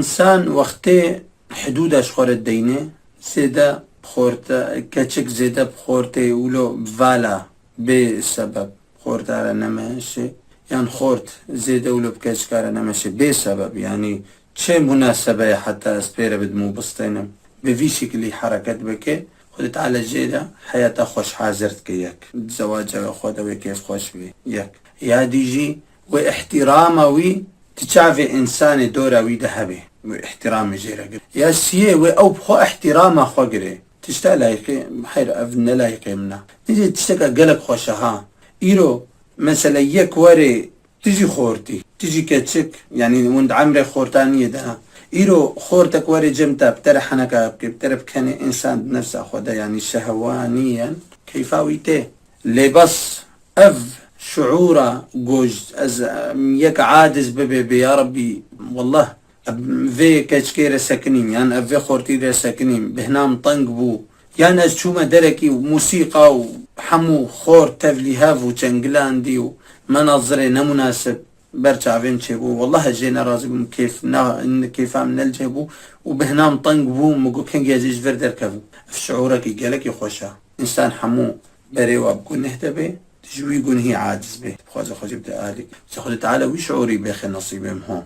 إنسان وقتی حدودش خورد دینه زیده بخورته کچک زیده بخورته اولو والا به سبب خورده را نمیشه یعنی خورد زیده اولو بکچکاره نمیشه به سبب یعنی چه مناسبه حتی از پیره بدمو بستینم به وی شکلی حرکت بکه خودت على جيدا حياته خوش حاضرت كيك زواجه خود وكيف خوش بي يك يا ديجي واحتراموي تشافي انسان دوروي ذهبي واحترام جيرك يا سيه او بخو احترام اخو قري تشتا لايقي حير افن لايقي منا تيجي تشتكى قلق خوشها ايرو مثلا يك وري تيجي خورتي تيجي كتشك يعني وند عمري خورتانية ده إيرو خورتك وري جمتا بترحنك بترب كان إنسان بنفسه خدا يعني شهوانيا كيفاويته لبس أف شعورا جوج از يك عادز ببي يا ربي والله في كشكير ساكنين يعني في خورتي ساكنين بهنام طنق بو يعني از شو مدركي وموسيقى وحمو خور تفلي هافو تشنجلاندي ومناظر نمناسب برجع بين شيبو والله جينا رازم كيف كيف من الجيبو وبهنام طنق بو مقو كان جازيج فردر كفو في شعورك يقالك يخوشها إنسان حمو بريوا بكون نهتبه تجوي يقول هي عاجز به خوزة خوزي بدأ آلك سخذ تعالى وي شعوري بخي نصيبهم هون